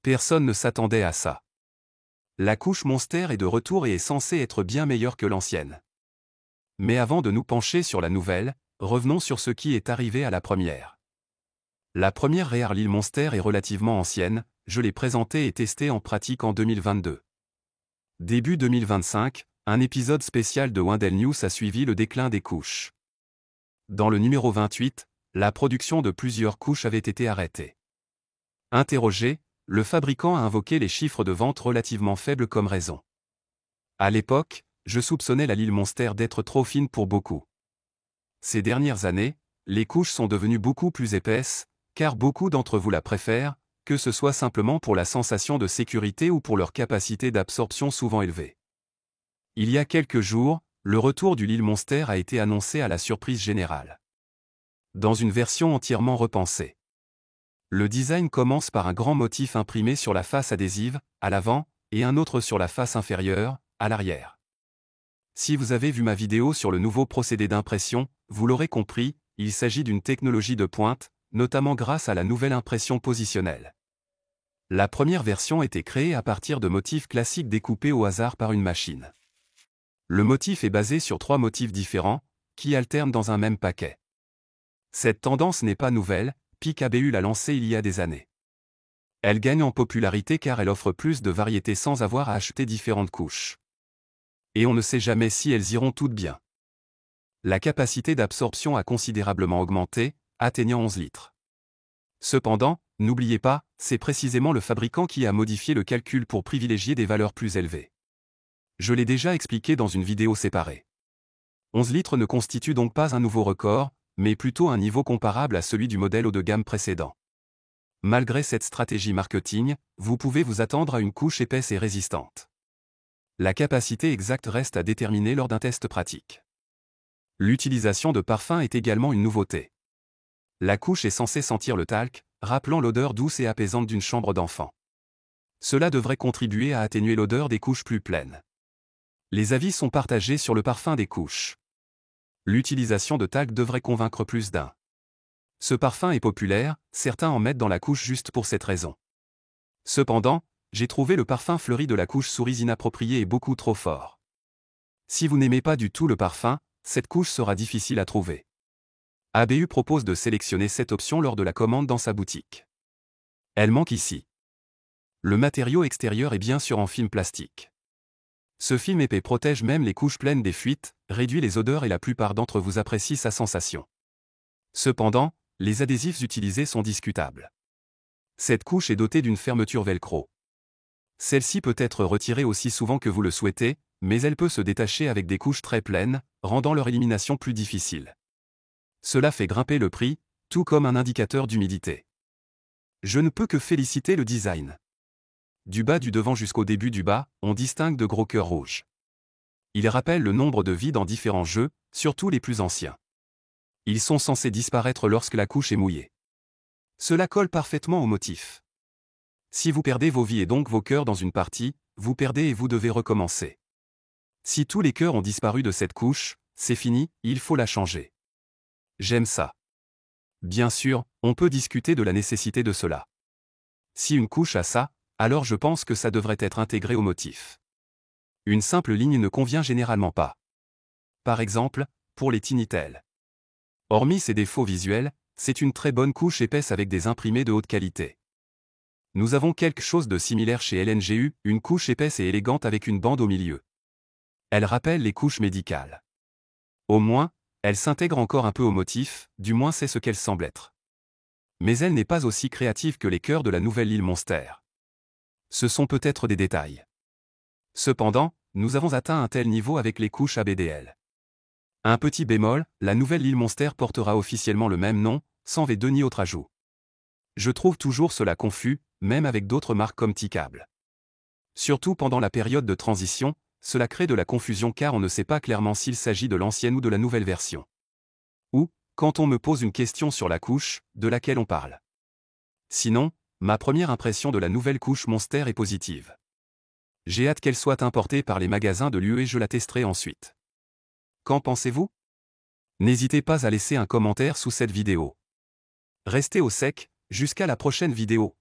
Personne ne s'attendait à ça. La couche Monster est de retour et est censée être bien meilleure que l'ancienne. Mais avant de nous pencher sur la nouvelle, revenons sur ce qui est arrivé à la première. La première Rare Lil Monster est relativement ancienne, je l'ai présentée et testée en pratique en 2022. Début 2025, un épisode spécial de Wendell News a suivi le déclin des couches. Dans le numéro 28, la production de plusieurs couches avait été arrêtée. Interrogé, le fabricant a invoqué les chiffres de vente relativement faibles comme raison. À l'époque, je soupçonnais la Lil Monster d'être trop fine pour beaucoup. Ces dernières années, les couches sont devenues beaucoup plus épaisses, car beaucoup d'entre vous la préfèrent, que ce soit simplement pour la sensation de sécurité ou pour leur capacité d'absorption souvent élevée. Il y a quelques jours, le retour du Lil Monster a été annoncé à la surprise générale. Dans une version entièrement repensée. Le design commence par un grand motif imprimé sur la face adhésive, à l'avant, et un autre sur la face inférieure, à l'arrière. Si vous avez vu ma vidéo sur le nouveau procédé d'impression, vous l'aurez compris, il s'agit d'une technologie de pointe, notamment grâce à la nouvelle impression positionnelle. La première version était créée à partir de motifs classiques découpés au hasard par une machine. Le motif est basé sur 3 motifs différents, qui alternent dans un même paquet. Cette tendance n'est pas nouvelle, Peekaboo l'a lancée il y a des années. Elle gagne en popularité car elle offre plus de variété sans avoir à acheter différentes couches. Et on ne sait jamais si elles iront toutes bien. La capacité d'absorption a considérablement augmenté, atteignant 11 litres. Cependant, n'oubliez pas, c'est précisément le fabricant qui a modifié le calcul pour privilégier des valeurs plus élevées. Je l'ai déjà expliqué dans une vidéo séparée. 11 litres ne constitue donc pas un nouveau record, mais plutôt un niveau comparable à celui du modèle haut de gamme précédent. Malgré cette stratégie marketing, vous pouvez vous attendre à une couche épaisse et résistante. La capacité exacte reste à déterminer lors d'un test pratique. L'utilisation de parfums est également une nouveauté. La couche est censée sentir le talc, rappelant l'odeur douce et apaisante d'une chambre d'enfant. Cela devrait contribuer à atténuer l'odeur des couches plus pleines. Les avis sont partagés sur le parfum des couches. L'utilisation de talc devrait convaincre plus d'un. Ce parfum est populaire, certains en mettent dans la couche juste pour cette raison. Cependant, j'ai trouvé le parfum fleuri de la couche souris inapproprié et beaucoup trop fort. Si vous n'aimez pas du tout le parfum, cette couche sera difficile à trouver. ABU propose de sélectionner cette option lors de la commande dans sa boutique. Elle manque ici. Le matériau extérieur est bien sûr en film plastique. Ce film épais protège même les couches pleines des fuites, réduit les odeurs et la plupart d'entre vous apprécient sa sensation. Cependant, les adhésifs utilisés sont discutables. Cette couche est dotée d'une fermeture velcro. Celle-ci peut être retirée aussi souvent que vous le souhaitez, mais elle peut se détacher avec des couches très pleines, rendant leur élimination plus difficile. Cela fait grimper le prix, tout comme un indicateur d'humidité. Je ne peux que féliciter le design. Du bas du devant jusqu'au début du bas, on distingue de gros cœurs rouges. Ils rappellent le nombre de vies dans différents jeux, surtout les plus anciens. Ils sont censés disparaître lorsque la couche est mouillée. Cela colle parfaitement au motif. Si vous perdez vos vies et donc vos cœurs dans une partie, vous perdez et vous devez recommencer. Si tous les cœurs ont disparu de cette couche, c'est fini, il faut la changer. J'aime ça. Bien sûr, on peut discuter de la nécessité de cela. Si une couche a ça, alors je pense que ça devrait être intégré au motif. Une simple ligne ne convient généralement pas. Par exemple, pour les Tinitel. Hormis ses défauts visuels, c'est une très bonne couche épaisse avec des imprimés de haute qualité. Nous avons quelque chose de similaire chez LNGU, une couche épaisse et élégante avec une bande au milieu. Elle rappelle les couches médicales. Au moins, elle s'intègre encore un peu au motif, du moins c'est ce qu'elle semble être. Mais elle n'est pas aussi créative que les cœurs de la nouvelle Lil Monster. Ce sont peut-être des détails. Cependant, nous avons atteint un tel niveau avec les couches ABDL. Un petit bémol, la nouvelle Lil Monster portera officiellement le même nom, sans V2 ni autre ajout. Je trouve toujours cela confus, même avec d'autres marques comme T-Cable. Surtout pendant la période de transition, cela crée de la confusion car on ne sait pas clairement s'il s'agit de l'ancienne ou de la nouvelle version. Ou, quand on me pose une question sur la couche, de laquelle on parle. Sinon, ma première impression de la nouvelle couche Monster est positive. J'ai hâte qu'elle soit importée par les magasins de l'UE et je la testerai ensuite. Qu'en pensez-vous? N'hésitez pas à laisser un commentaire sous cette vidéo. Restez au sec, jusqu'à la prochaine vidéo.